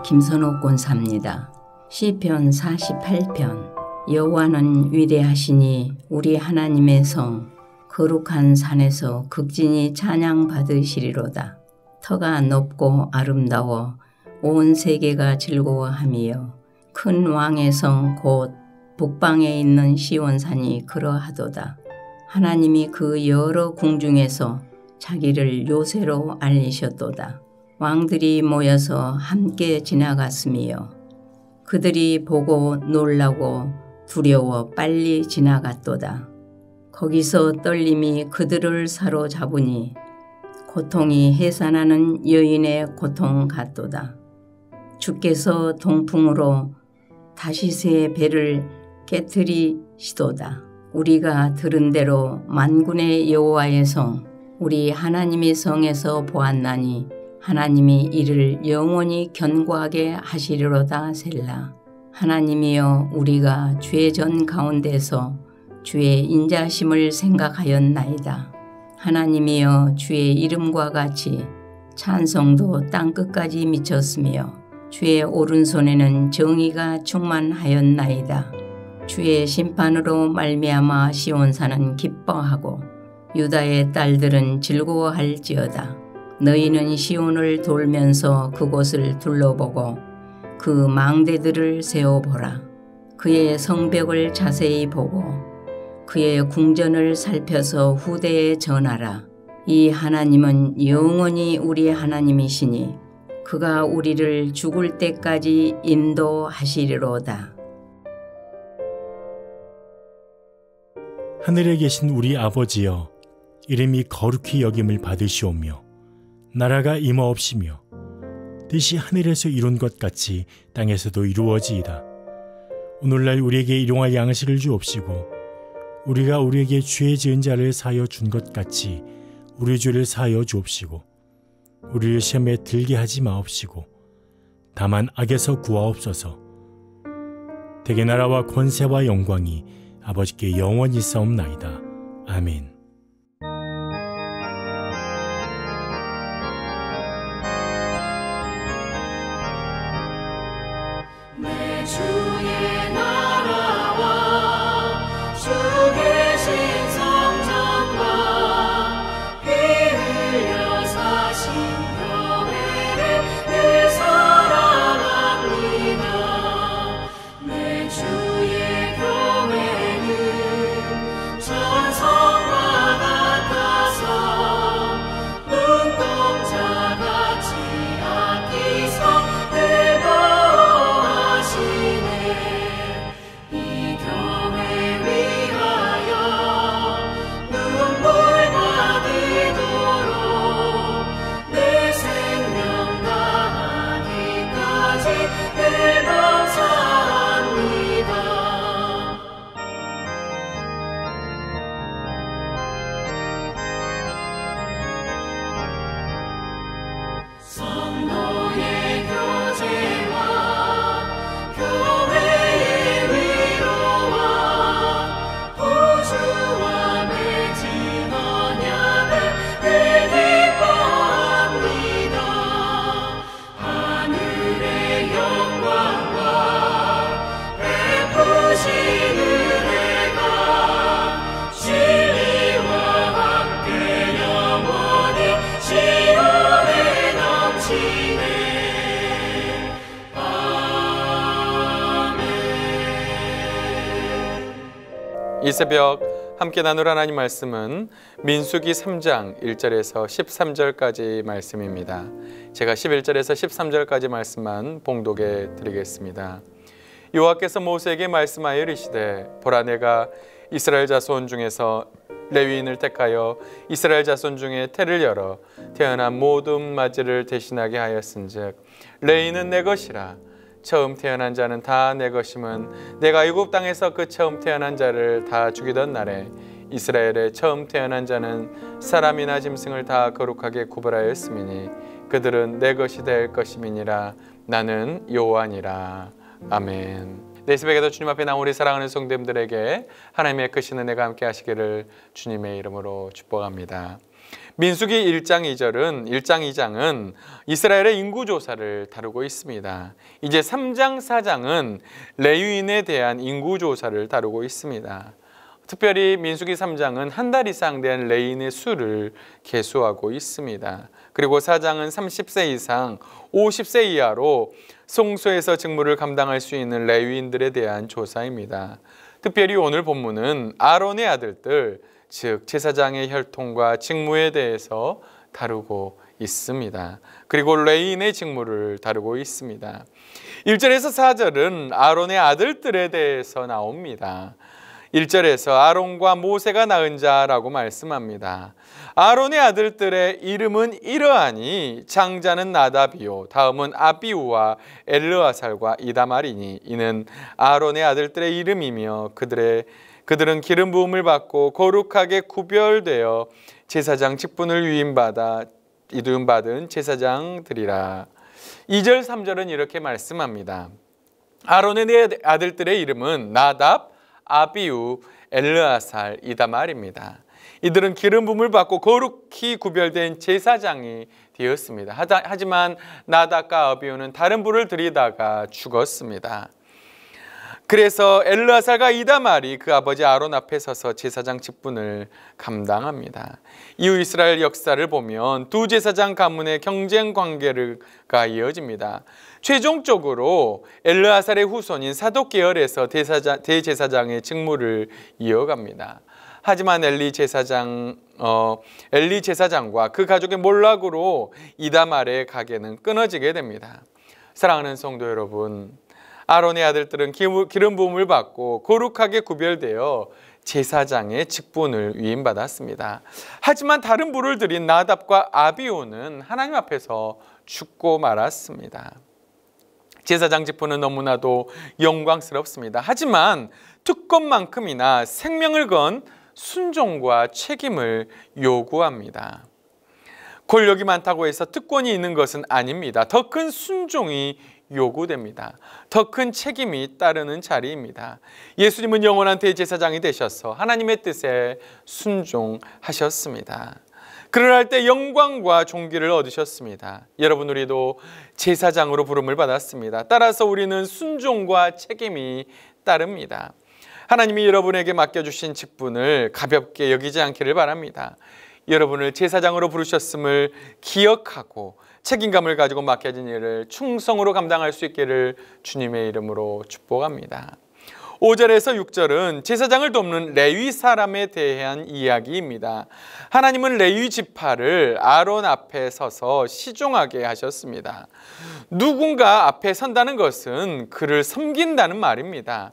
김선옥 권사입니다. 시편 48편. 여호와는 위대하시니 우리 하나님의 성 거룩한 산에서 극진히 찬양 받으시리로다. 터가 높고 아름다워 온 세계가 즐거워하며 큰 왕의 성 곧 북방에 있는 시온산이 그러하도다. 하나님이 그 여러 궁중에서 자기를 요새로 알리셨도다. 왕들이 모여서 함께 지나갔으며 그들이 보고 놀라고 두려워 빨리 지나갔도다. 거기서 떨림이 그들을 사로잡으니 고통이 해산하는 여인의 고통 같도다. 주께서 동풍으로 다시새 배를 깨트리시도다. 우리가 들은 대로 만군의 여호와의 성 우리 하나님의 성에서 보았나니 하나님이 이를 영원히 견고하게 하시리로다. 셀라. 하나님이여 우리가 죄전 가운데서 주의 인자심을 생각하였나이다. 하나님이여 주의 이름과 같이 찬송도 땅끝까지 미쳤으며 주의 오른손에는 정의가 충만하였나이다. 주의 심판으로 말미암아 시온산은 기뻐하고 유다의 딸들은 즐거워할지어다. 너희는 시온을 돌면서 그곳을 둘러보고 그 망대들을 세어보라. 그의 성벽을 자세히 보고 그의 궁전을 살펴서 후대에 전하라. 이 하나님은 영원히 우리 하나님이시니 그가 우리를 죽을 때까지 인도하시리로다. 하늘에 계신 우리 아버지여, 이름이 거룩히 여김을 받으시오며 나라가 임하옵시며 뜻이 하늘에서 이룬 것 같이 땅에서도 이루어지이다. 오늘날 우리에게 일용할 양식을 주옵시고 우리가 우리에게 죄 지은 자를 사하여 준 것 같이 우리 죄를 사하여 주옵시고 우리를 시험에 들게 하지 마옵시고 다만 악에서 구하옵소서. 대개 나라와 권세와 영광이 아버지께 영원히 있사옵나이다. 아멘. 내 주의 나라와 주 계신 성전과 피 흘려 사신 교회를 늘 사랑합니다. 내 주의 교회는 전성과 같아서 눈동자같이 아끼사 늘 보호하시네. 이 교회 위하여 눈물과 기도로 내 생명 다하기까지 늘 감사합니다. 성도의 교제와 교회의 위로와 구주와 맺은 언약을 늘 기뻐합니다. 하늘의 영광과 베푸신 은혜가 진리와 함께 영원히 시온에 넘치네. 아멘. 이 새벽 함께 나눌 하나님 말씀은 민수기 3장 1절에서 13절까지 말씀입니다. 제가 11절에서 13절까지 말씀만 봉독해 드리겠습니다. 여호와께서 모세에게 말씀하여 이르시되 보라 내가 이스라엘 자손 중에서 레위인을 택하여 이스라엘 자손 중에 태를 열어 태어난 모든 맞이를 대신하게 하였은즉 레위인은 내 것이라. 처음 태어난 자는 다 내 것임은 내가 애굽 땅에서 그 처음 태어난 자를 다 죽이던 날에 이스라엘의 처음 태어난 자는 사람이나 짐승을 다 거룩하게 구별하였음이니 그들은 내 것이 될 것임이니라. 나는 여호와니라. 아멘. 내 새벽에도 주님 앞에 나온 우리 사랑하는 성도님들에게 하나님의 크신 은혜가 함께 하시기를 주님의 이름으로 축복합니다. 민수기 1장 2장은 이스라엘의 인구조사를 다루고 있습니다. 이제 3장 4장은 레위인에 대한 인구조사를 다루고 있습니다. 특별히 민수기 3장은 한 달 이상 된 레위인의 수를 계수하고 있습니다. 그리고 4장은 30세 이상 50세 이하로 성소에서 직무를 감당할 수 있는 레위인들에 대한 조사입니다. 특별히 오늘 본문은 아론의 아들들, 즉 제사장의 혈통과 직무에 대해서 다루고 있습니다. 그리고 레위인의 직무를 다루고 있습니다. 1절에서 4절은 아론의 아들들에 대해서 나옵니다. 1절에서 아론과 모세가 낳은 자라고 말씀합니다. 아론의 아들들의 이름은 이러하니 장자는 나답이요 다음은 아비우와 엘르아살과 이다말이니 이는 아론의 아들들의 이름이며 그들은 기름 부음을 받고 거룩하게 구별되어 제사장 직분을 위임받은 제사장들이라. 2절 3절은 이렇게 말씀합니다. 아론의 네 아들들의 이름은 나답, 아비우, 엘르아살, 이다말입니다. 이들은 기름 부음을 받고 거룩히 구별된 제사장이 되었습니다. 하지만 나답과 아비우는 다른 불을 들이다가 죽었습니다. 그래서 엘르아살과 이다말이 그 아버지 아론 앞에 서서 제사장 직분을 감당합니다. 이후 이스라엘 역사를 보면 두 제사장 가문의 경쟁 관계가 이어집니다. 최종적으로 엘르아살의 후손인 사독 계열에서 대제사장의 직무를 이어갑니다. 하지만 엘리 제사장과 그 가족의 몰락으로 이다말의 가게는 끊어지게 됩니다. 사랑하는 성도 여러분, 아론의 아들들은 기름 부음을 받고 거룩하게 구별되어 제사장의 직분을 위임받았습니다. 하지만 다른 불을 들인 나답과 아비우는 하나님 앞에서 죽고 말았습니다. 제사장 직분은 너무나도 영광스럽습니다. 하지만 특권만큼이나 생명을 건 순종과 책임을 요구합니다. 권력이 많다고 해서 특권이 있는 것은 아닙니다. 더 큰 순종이 요구됩니다. 더 큰 책임이 따르는 자리입니다. 예수님은 영원한 대제사장이 되셔서 하나님의 뜻에 순종하셨습니다. 그러할 때 영광과 존귀를 얻으셨습니다. 여러분, 우리도 제사장으로 부름을 받았습니다. 따라서 우리는 순종과 책임이 따릅니다. 하나님이 여러분에게 맡겨주신 직분을 가볍게 여기지 않기를 바랍니다. 여러분을 제사장으로 부르셨음을 기억하고 책임감을 가지고 맡겨진 일을 충성으로 감당할 수 있기를 주님의 이름으로 축복합니다. 5절에서 6절은 제사장을 돕는 레위 사람에 대한 이야기입니다. 하나님은 레위 지파를 아론 앞에 서서 시종하게 하셨습니다. 누군가 앞에 선다는 것은 그를 섬긴다는 말입니다.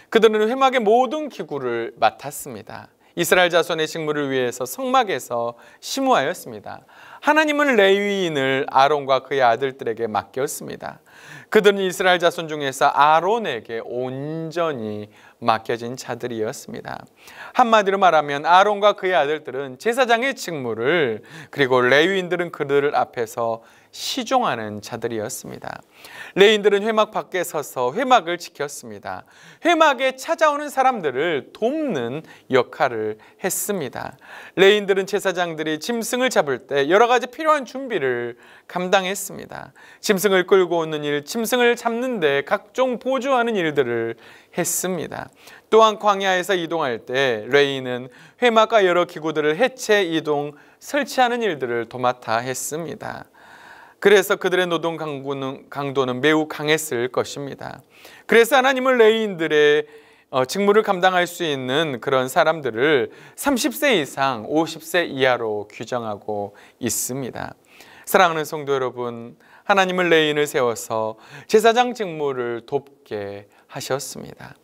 그들은 회막의 모든 기구를 맡았습니다. 이스라엘 자손의 직무를 위해서 성막에서 심우하였습니다. 하나님은 레위인을 아론과 그의 아들들에게 맡겼습니다. 그들은 이스라엘 자손 중에서 아론에게 온전히 맡겨진 자들이었습니다. 한마디로 말하면 아론과 그의 아들들은 제사장의 직무를, 그리고 레위인들은 그들 앞에서 시종하는 자들이었습니다. 레위인들은 회막 밖에 서서 회막을 지켰습니다. 회막에 찾아오는 사람들을 돕는 역할을 했습니다. 레위인들은 제사장들이 짐승을 잡을 때 여러 가지 필요한 준비를 감당했습니다. 짐승을 끌고 오는 일, 짐승을 잡는 데 각종 보조하는 일들을 했습니다. 또한 광야에서 이동할 때 레위인은 회막과 여러 기구들을 해체, 이동, 설치하는 일들을 도맡아 했습니다. 그래서 그들의 노동 강도는 매우 강했을 것입니다. 그래서 하나님은 레위인들의 직무를 감당할 수 있는 그런 사람들을 30세 이상 50세 이하로 규정하고 있습니다. 사랑하는 성도 여러분, 하나님은 레위인을 세워서 제사장 직무를 돕게 하셨습니다.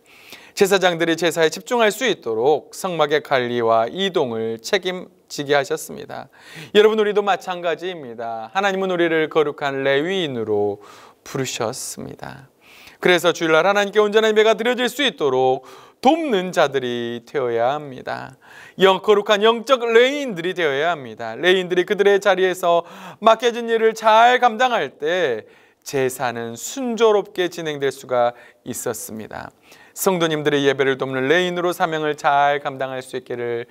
제사장들이 제사에 집중할 수 있도록 성막의 관리와 이동을 책임지게 하셨습니다. 여러분, 우리도 마찬가지입니다. 하나님은 우리를 거룩한 레위인으로 부르셨습니다. 그래서 주일날 하나님께 온전한 예배가 드려질 수 있도록 돕는 자들이 되어야 합니다. 거룩한 영적 레위인들이 되어야 합니다. 레위인들이 그들의 자리에서 맡겨진 일을 잘 감당할 때 제사는 순조롭게 진행될 수가 있었습니다. 성도님들의 예배를 돕는 레위인으로 사명을 잘 감당할 수 있기를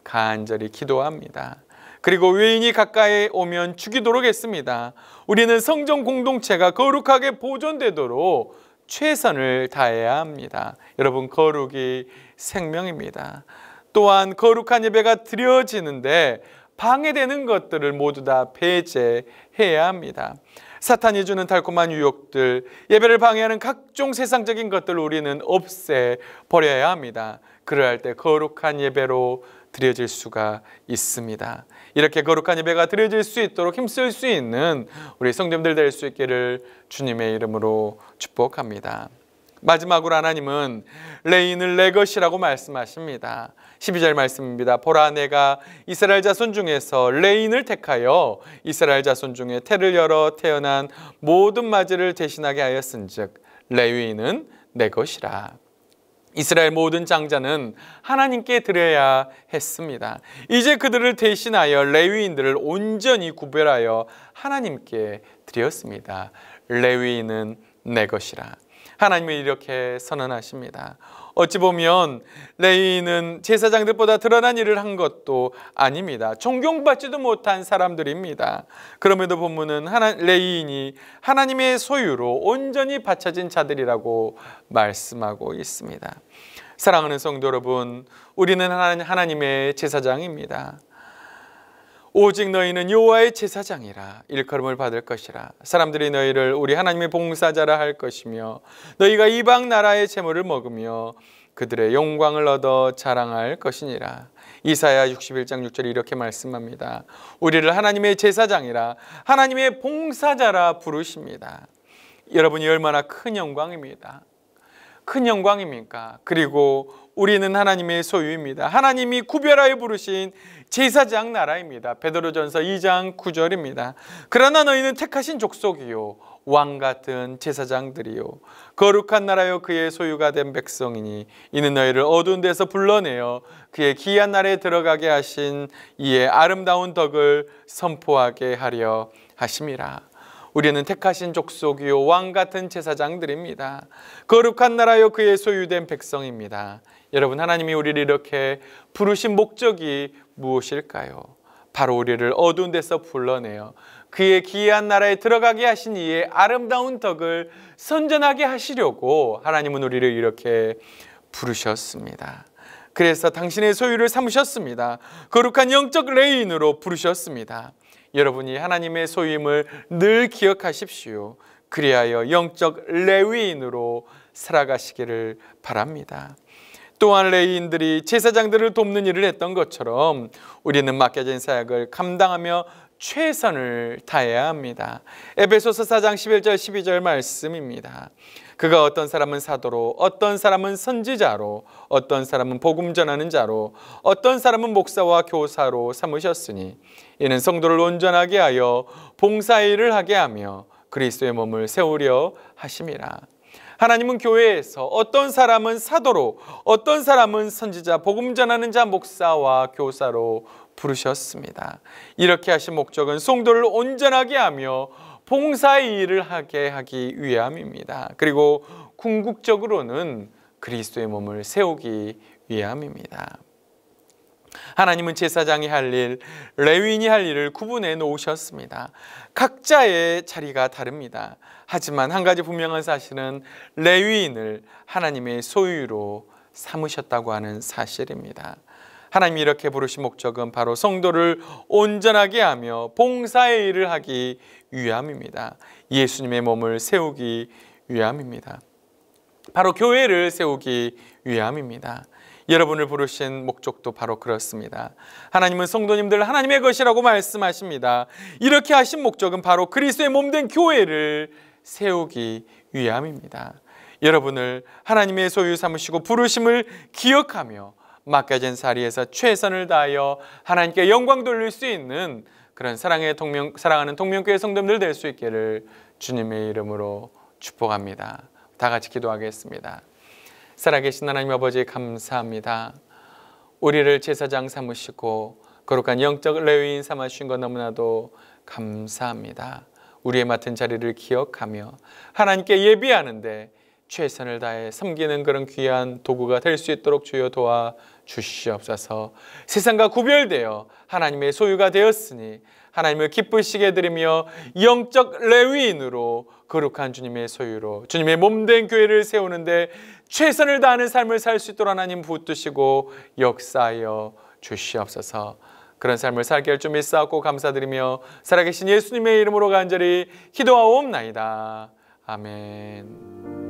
간절히 기도합니다. 그리고 외인이 가까이 오면 죽이도록 했습니다. 우리는 성전 공동체가 거룩하게 보존되도록 최선을 다해야 합니다. 여러분, 거룩이 생명입니다. 또한 거룩한 예배가 드려지는데 방해되는 것들을 모두 다 배제해야 합니다. 사탄이 주는 달콤한 유혹들, 예배를 방해하는 각종 세상적인 것들을 우리는 없애버려야 합니다. 그러할 때 거룩한 예배로 드려질 수가 있습니다. 이렇게 거룩한 예배가 드려질 수 있도록 힘쓸 수 있는 우리 성도님들 될 수 있기를 주님의 이름으로 축복합니다. 마지막으로 하나님은 레인을 내 것이라고 말씀하십니다. 12절 말씀입니다. 보라, 내가 이스라엘 자손 중에서 레인을 택하여 이스라엘 자손 중에 태를 열어 태어난 모든 마지를 대신하게 하였은즉 레위인은 내 것이라. 이스라엘 모든 장자는 하나님께 드려야 했습니다. 이제 그들을 대신하여 레위인들을 온전히 구별하여 하나님께 드렸습니다. 레위인은 내 것이라. 하나님이 이렇게 선언하십니다. 어찌 보면 레위인은 제사장들보다 드러난 일을 한 것도 아닙니다. 존경받지도 못한 사람들입니다. 그럼에도 본문은 레위인이 하나님의 소유로 온전히 바쳐진 자들이라고 말씀하고 있습니다. 사랑하는 성도 여러분, 우리는 하나님의 제사장입니다. 오직 너희는 여호와의 제사장이라 일컬음을 받을 것이라. 사람들이 너희를 우리 하나님의 봉사자라 할 것이며 너희가 이방 나라의 제물을 먹으며 그들의 영광을 얻어 자랑할 것이니라. 이사야 61장 6절에 이렇게 말씀합니다. 우리를 하나님의 제사장이라, 하나님의 봉사자라 부르십니다. 여러분이 얼마나 큰 영광입니다. 큰 영광입니까? 그리고 우리는 하나님의 소유입니다. 하나님이 구별하여 부르신 제사장 나라입니다. 베드로전서 2장 9절입니다. 그러나 너희는 택하신 족속이요 왕 같은 제사장들이요 거룩한 나라요 그의 소유가 된 백성이니 이는 너희를 어두운 데서 불러내어 그의 귀한 나라에 들어가게 하신 이의 아름다운 덕을 선포하게 하려 하심이라. 우리는 택하신 족속이요 왕 같은 제사장들입니다. 거룩한 나라요 그의 소유된 백성입니다. 여러분, 하나님이 우리를 이렇게 부르신 목적이 무엇일까요? 바로 우리를 어두운 데서 불러내어 그의 귀한 나라에 들어가게 하신 이의 아름다운 덕을 선전하게 하시려고 하나님은 우리를 이렇게 부르셨습니다. 그래서 당신의 소유를 삼으셨습니다. 거룩한 영적 레인으로 부르셨습니다. 여러분이 하나님의 소유임을 늘 기억하십시오. 그리하여 영적 레위인으로 살아가시기를 바랍니다. 또한 레위인들이 제사장들을 돕는 일을 했던 것처럼 우리는 맡겨진 사역을 감당하며 최선을 다해야 합니다. 에베소서 4장 11절 12절 말씀입니다. 그가 어떤 사람은 사도로, 어떤 사람은 선지자로, 어떤 사람은 복음 전하는 자로, 어떤 사람은 목사와 교사로 삼으셨으니 이는 성도를 온전하게 하여 봉사일을 하게 하며 그리스도의 몸을 세우려 하심이라. 하나님은 교회에서 어떤 사람은 사도로, 어떤 사람은 선지자, 복음 전하는 자, 목사와 교사로 부르셨습니다. 이렇게 하신 목적은 성도를 온전하게 하며 봉사의 일을 하게 하기 위함입니다. 그리고 궁극적으로는 그리스도의 몸을 세우기 위함입니다. 하나님은 제사장이 할 일, 레위인이 할 일을 구분해 놓으셨습니다. 각자의 자리가 다릅니다. 하지만 한 가지 분명한 사실은 레위인을 하나님의 소유로 삼으셨다고 하는 사실입니다. 하나님이 이렇게 부르신 목적은 바로 성도를 온전하게 하며 봉사의 일을 하기 위함입니다. 예수님의 몸을 세우기 위함입니다. 바로 교회를 세우기 위함입니다. 여러분을 부르신 목적도 바로 그렇습니다. 하나님은 성도님들 하나님의 것이라고 말씀하십니다. 이렇게 하신 목적은 바로 그리스도의 몸된 교회를 세우기 위함입니다. 여러분을 하나님의 소유 삼으시고 부르심을 기억하며 맡겨진 자리에서 최선을 다하여 하나님께 영광 돌릴 수 있는 그런 사랑하는 동명교회 성도님들 될 수 있기를 주님의 이름으로 축복합니다. 다 같이 기도하겠습니다. 살아계신 하나님 아버지 감사합니다. 우리를 제사장 삼으시고 거룩한 영적 레위인 삼으신 것 너무나도 감사합니다. 우리의 맡은 자리를 기억하며 하나님께 예비하는데 최선을 다해 섬기는 그런 귀한 도구가 될 수 있도록 주여 도와 주시옵소서. 세상과 구별되어 하나님의 소유가 되었으니 하나님을 기쁘시게 드리며 영적 레위인으로 거룩한 주님의 소유로 주님의 몸된 교회를 세우는데 최선을 다하는 삶을 살 수 있도록 하나님 붙드시고 역사하여 주시옵소서. 그런 삶을 살게 할 줄 믿사옵고 감사드리며 살아계신 예수님의 이름으로 간절히 기도하옵나이다. 아멘.